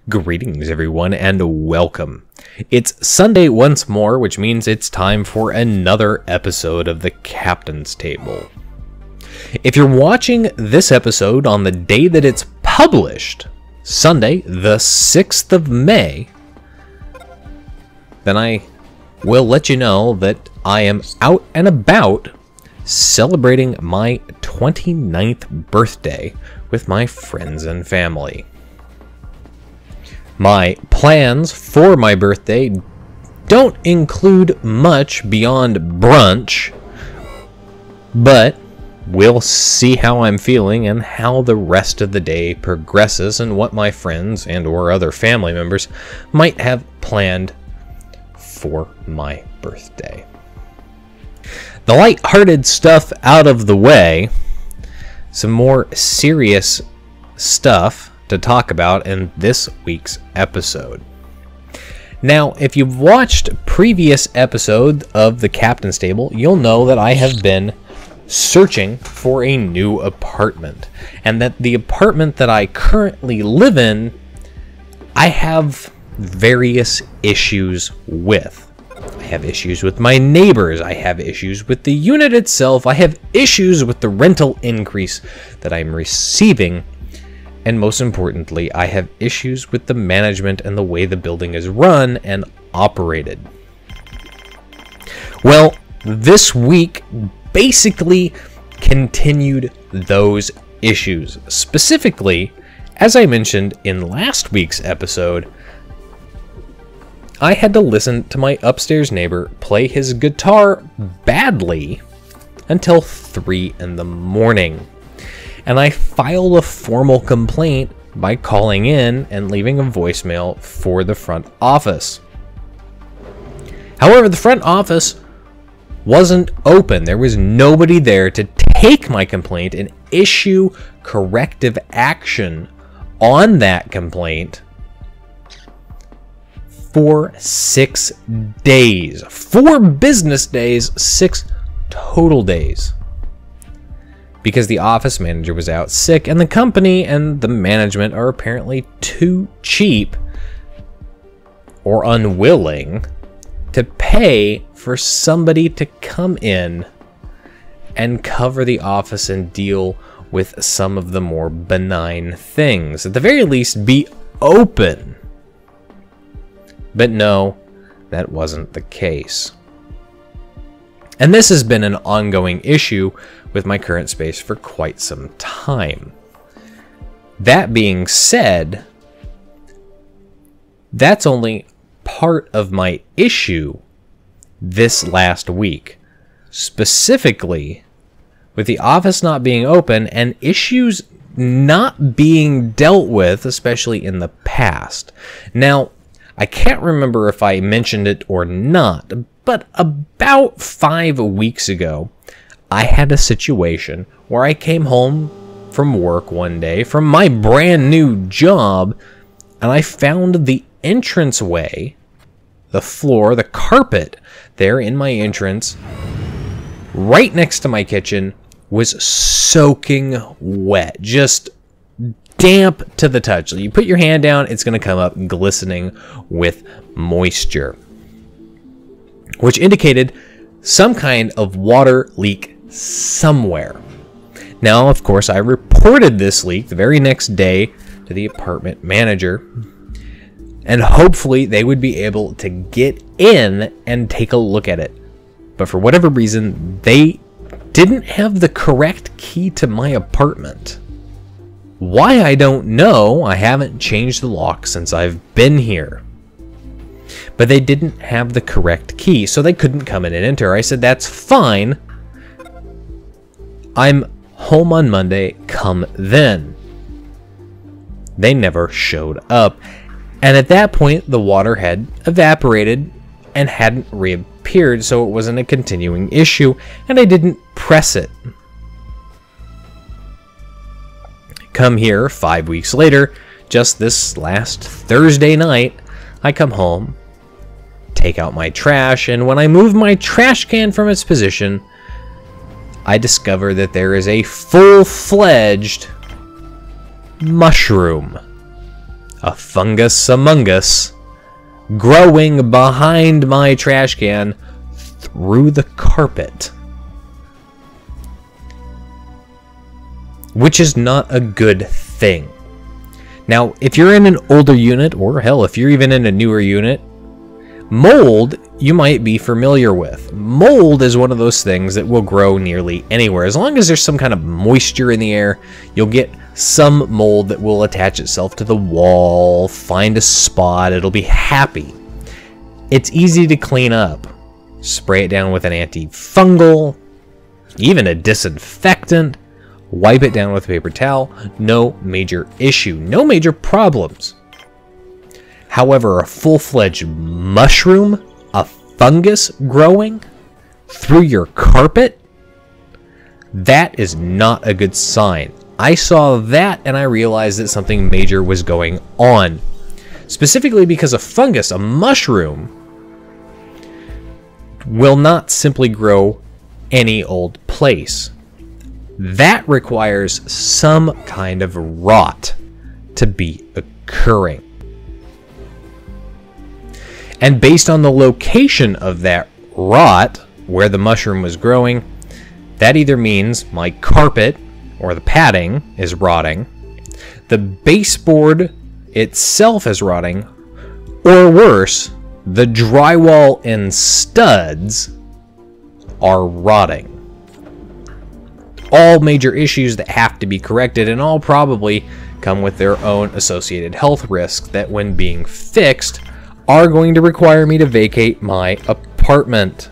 Greetings everyone and welcome. It's Sunday once more, which means it's time for another episode of the Captain's Table. If you're watching this episode on the day that it's published, Sunday the 6th of May, then I will let you know that I am out and about celebrating my 29th birthday with my friends and family. My plans for my birthday don't include much beyond brunch, but we'll see how I'm feeling and how the rest of the day progresses and what my friends and or other family members might have planned for my birthday. The light-hearted stuff out of the way, some more serious stuff to talk about in this week's episode. Now, if you've watched previous episodes of the Captain's Table, you'll know that I have been searching for a new apartment, and that the apartment that I currently live in, I have various issues with. I have issues with my neighbors, I have issues with the unit itself, I have issues with the rental increase that I'm receiving, and most importantly, I have issues with the management and the way the building is run and operated. Well, this week basically continued those issues. Specifically, as I mentioned in last week's episode, I had to listen to my upstairs neighbor play his guitar badly until 3 in the morning. And I filed a formal complaint by calling in and leaving a voicemail for the front office. However, the front office wasn't open. There was nobody there to take my complaint and issue corrective action on that complaint for 6 days. 4 business days, 6 total days. Because the office manager was out sick, and the company and the management are apparently too cheap or unwilling to pay for somebody to come in and cover the office and deal with some of the more benign things. At the very least, be open. But no, that wasn't the case. And this has been an ongoing issue with my current space for quite some time. That being said, that's only part of my issue this last week. Specifically, with the office not being open and issues not being dealt with, especially in the past. Now, I can't remember if I mentioned it or not, but about 5 weeks ago, I had a situation where I came home from work one day from my brand new job, and I found the entranceway, the floor, the carpet there in my entrance, right next to my kitchen, was soaking wet, just damp to the touch. You put your hand down, it's going to come up glistening with moisture, which indicated some kind of water leak somewhere. Now, of course, I reported this leak the very next day to the apartment manager, and hopefully they would be able to get in and take a look at it. But for whatever reason, they didn't have the correct key to my apartment. Why, I don't know. I haven't changed the lock since I've been here. But they didn't have the correct key, so they couldn't come in and enter. I said, that's fine. I'm home on Monday, come then. They never showed up. And at that point, the water had evaporated and hadn't reappeared, so it wasn't a continuing issue, and I didn't press it. Come here 5 weeks later, just this last Thursday night, I come home, take out my trash, and when I move my trash can from its position, I discover that there is a full-fledged mushroom a fungus among us growing behind my trash can through the carpet. Which is not a good thing. Now, if you're in an older unit, or hell, if you're even in a newer unit, mold you might be familiar with. Mold is one of those things that will grow nearly anywhere. As long as there's some kind of moisture in the air, you'll get some mold that will attach itself to the wall, find a spot, it'll be happy. It's easy to clean up. Spray it down with an antifungal, even a disinfectant. Wipe it down with a paper towel. No major issue. No major problems. However, a full-fledged mushroom, a fungus growing through your carpet, that is not a good sign. I saw that and I realized that something major was going on. Specifically because a fungus, a mushroom, will not simply grow any old place. That requires some kind of rot to be occurring. And based on the location of that rot, where the mushroom was growing, that either means my carpet or the padding is rotting, the baseboard itself is rotting, or worse, the drywall and studs are rotting. All major issues that have to be corrected, and all probably come with their own associated health risks that, when being fixed, are going to require me to vacate my apartment.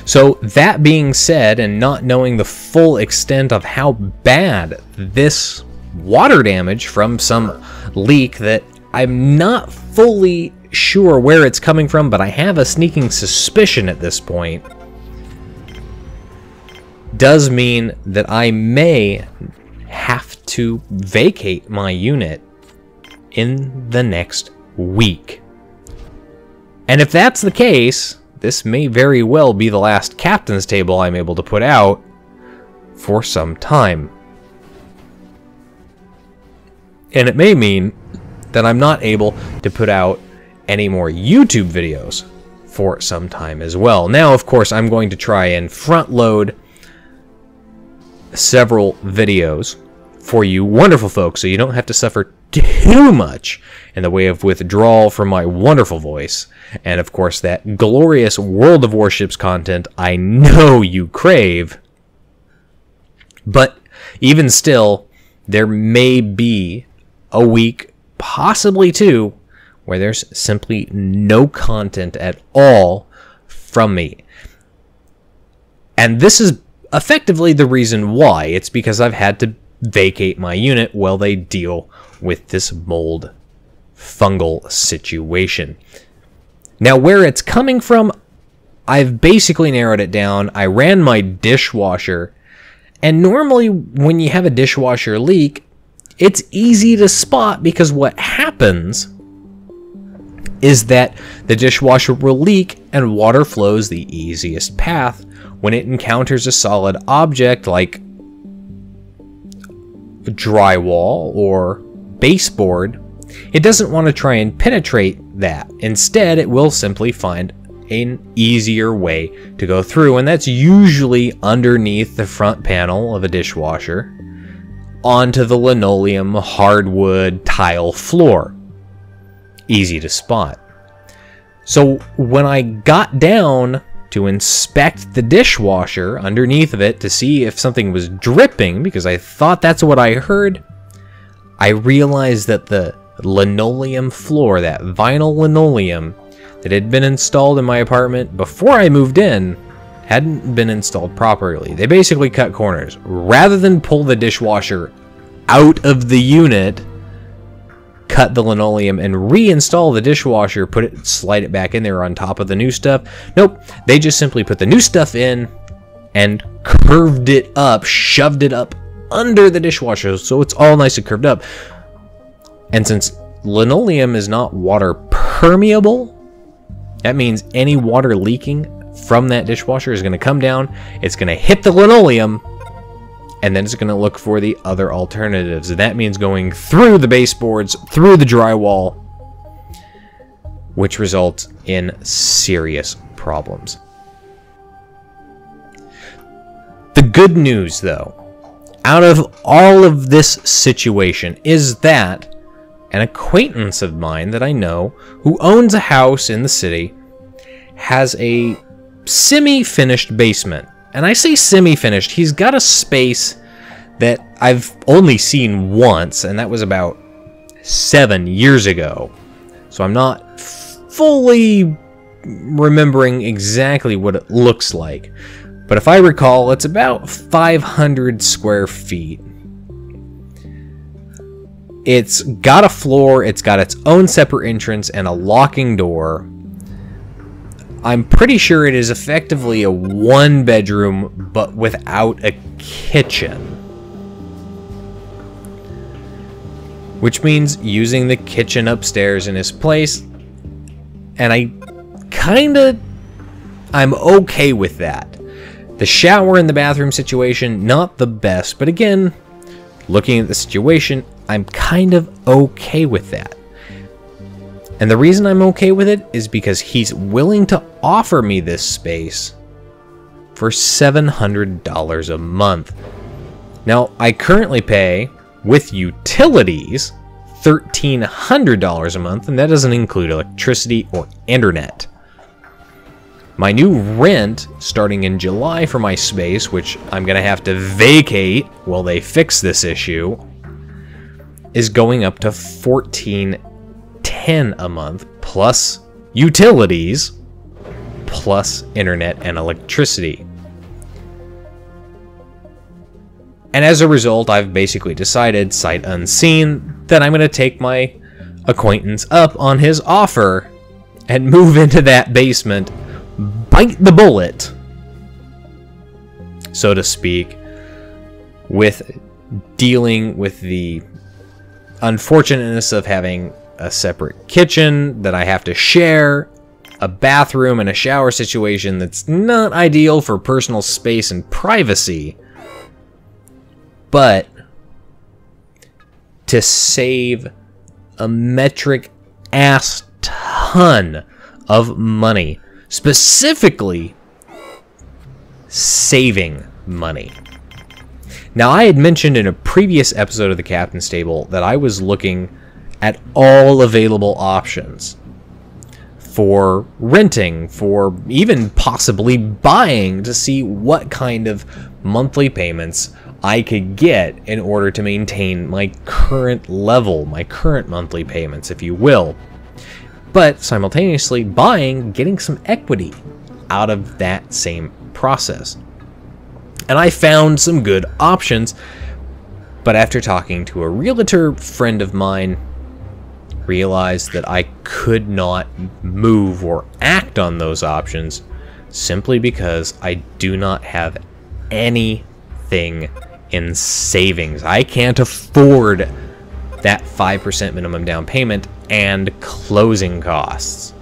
So that being said, and not knowing the full extent of how bad this water damage from some leak that I'm not fully sure where it's coming from, but I have a sneaking suspicion at this point, does mean that I may have to vacate my unit in the next week. And if that's the case, this may very well be the last captain's table I'm able to put out for some time. And it may mean that I'm not able to put out any more YouTube videos for some time as well. Now, of course, I'm going to try and front load several videos for you wonderful folks, so you don't have to suffer too much in the way of withdrawal from my wonderful voice, and of course that glorious World of Warships content I know you crave. But even still, there may be a week, possibly two, where there's simply no content at all from me. And this is effectively the reason why. It's because I've had to vacate my unit while they deal with this mold fungal situation. Now, where it's coming from, I've basically narrowed it down. I ran my dishwasher, and normally when you have a dishwasher leak, it's easy to spot, because what happens is that the dishwasher will leak and water flows the easiest path when it encounters a solid object like drywall or baseboard. It doesn't want to try and penetrate that. Instead, it will simply find an easier way to go through, and that's usually underneath the front panel of a dishwasher onto the linoleum hardwood tile floor. Easy to spot. So when I got down to inspect the dishwasher underneath of it to see if something was dripping, because I thought that's what I heard, I realized that the linoleum floor, that vinyl linoleum that had been installed in my apartment before I moved in, hadn't been installed properly. They basically cut corners. Rather than pull the dishwasher out of the unit, cut the linoleum and reinstall the dishwasher, slide it back in there on top of the new stuff. Nope, they just simply put the new stuff in and curved it up, shoved it up under the dishwasher, so it's all nice and curved up. And since linoleum is not water permeable, that means any water leaking from that dishwasher is going to come down, it's going to hit the linoleum, and then it's going to look for the other alternatives. And that means going through the baseboards, through the drywall, which results in serious problems. The good news, though, out of all of this situation is that an acquaintance of mine that I know who owns a house in the city has a semi-finished basement. And I say semi-finished, he's got a space that I've only seen once, and that was about 7 years ago. So I'm not fully remembering exactly what it looks like. But if I recall, it's about 500 square feet. It's got a floor, it's got its own separate entrance and a locking door. I'm pretty sure it is effectively a one-bedroom, but without a kitchen. Which means using the kitchen upstairs in his place. And I'm okay with that. The shower in the bathroom situation, not the best, but again, looking at the situation, I'm kind of okay with that. And the reason I'm okay with it is because he's willing to offer me this space for $700 a month. Now, I currently pay, with utilities, $1,300 a month, and that doesn't include electricity or internet. My new rent, starting in July for my space, which I'm going to have to vacate while they fix this issue, is going up to $1,410 a month, plus utilities, plus internet and electricity. And as a result, I've basically decided, sight unseen, that I'm going to take my acquaintance up on his offer and move into that basement, bite the bullet, so to speak, with dealing with the unfortunateness of having a separate kitchen that I have to share, a bathroom and a shower situation that's not ideal for personal space and privacy, but to save a metric ass ton of money. Specifically, saving money. Now, I had mentioned in a previous episode of the Captain's Table that I was looking at all available options for renting, for even possibly buying, to see what kind of monthly payments I could get in order to maintain my current level, my current monthly payments, if you will. But simultaneously getting some equity out of that same process. And I found some good options, but after talking to a realtor friend of mine, realized that I could not move or act on those options simply because I do not have anything in savings. I can't afford that 5% minimum down payment and closing costs.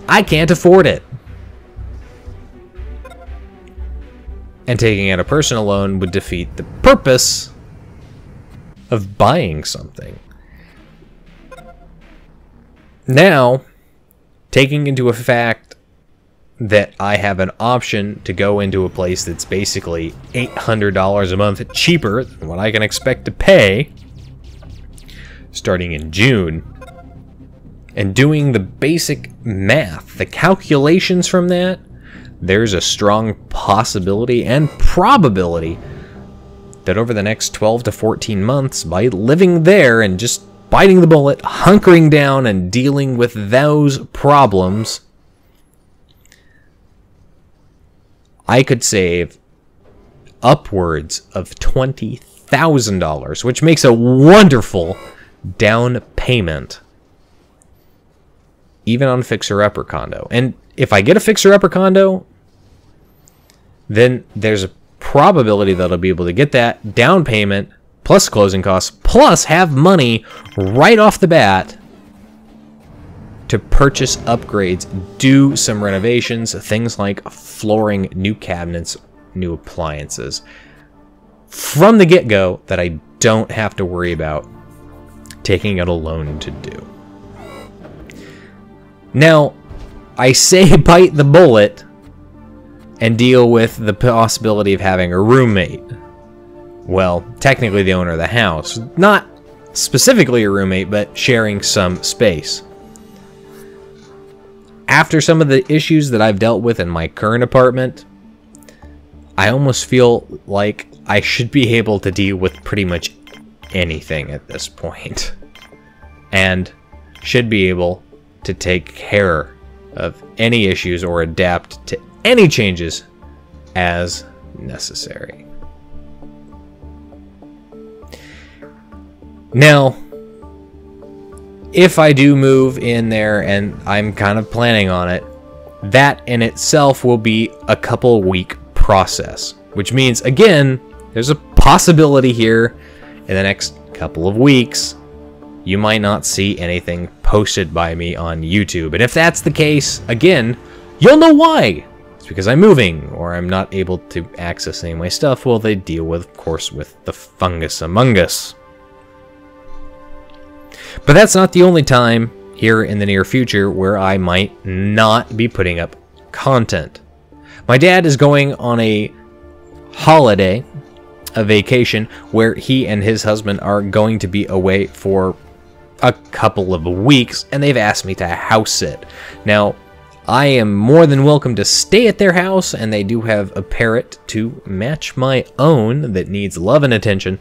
I can't afford it. And taking out a personal loan would defeat the purpose of buying something. Now, taking into a fact that I have an option to go into a place that's basically $800 a month cheaper than what I can expect to pay starting in June, and doing the basic math, the calculations from that, there's a strong possibility and probability that over the next 12 to 14 months, by living there and just biting the bullet, hunkering down and dealing with those problems, I could save upwards of $20,000, which makes a wonderful down payment, even on fixer-upper condo. And if I get a fixer-upper condo, then there's a probability that I'll be able to get that down payment plus closing costs, plus have money right off the bat to purchase upgrades, do some renovations, things like flooring, new cabinets, new appliances. from the get-go that I don't have to worry about taking out a loan to do. Now, I say bite the bullet and deal with the possibility of having a roommate. Well, technically the owner of the house. Not specifically a roommate, but sharing some space. After some of the issues that I've dealt with in my current apartment, I almost feel like I should be able to deal with pretty much anything at this point. And should be able to take care of any issues or adapt to any changes as necessary. Now, if I do move in there, and I'm kind of planning on it, that in itself will be a couple week process, which means, again, there's a possibility here in the next couple of weeks you might not see anything posted by me on YouTube. And if that's the case, again, you'll know why. It's because I'm moving, or I'm not able to access any of my stuff while they deal with, of course, with the fungus among us. But that's not the only time here in the near future where I might not be putting up content. My dad is going on a holiday, a vacation, where he and his husband are going to be away for a couple of weeks, and they've asked me to house sit. Now, I am more than welcome to stay at their house, and they do have a parrot to match my own that needs love and attention.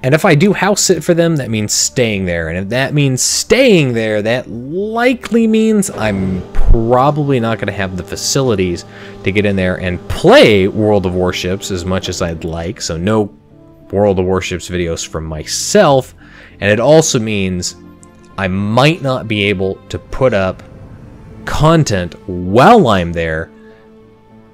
And if I do house sit for them, that means staying there. And if that means staying there, that likely means I'm probably not going to have the facilities to get in there and play World of Warships as much as I'd like. So no World of Warships videos from myself. And it also means I might not be able to put up content while I'm there,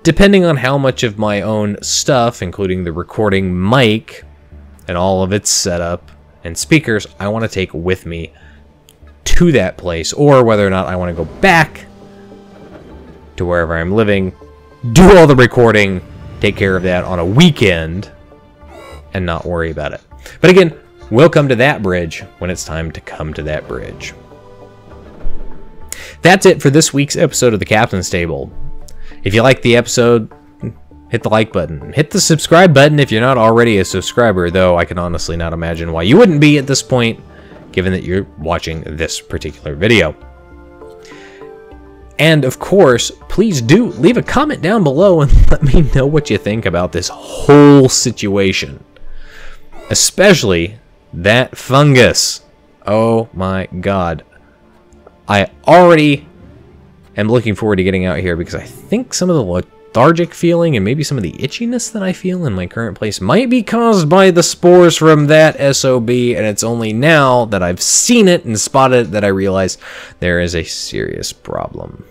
depending on how much of my own stuff, including the recording mic and all of its setup and speakers, I want to take with me to that place, or whether or not I want to go back to wherever I'm living, do all the recording, take care of that on a weekend, and not worry about it. But again, we'll come to that bridge when it's time to come to that bridge. That's it for this week's episode of the Captain's Table. If you liked the episode, hit the like button. Hit the subscribe button if you're not already a subscriber, though I can honestly not imagine why you wouldn't be at this point, given that you're watching this particular video. And of course, please do leave a comment down below and let me know what you think about this whole situation. Especially that fungus. Oh my god. I already am looking forward to getting out here because I think some of the lethargic feeling and maybe some of the itchiness that I feel in my current place might be caused by the spores from that SOB, and it's only now that I've seen it and spotted it that I realize there is a serious problem.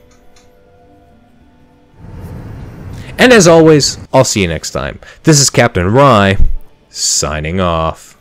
And as always, I'll see you next time. This is Captain Rye, signing off.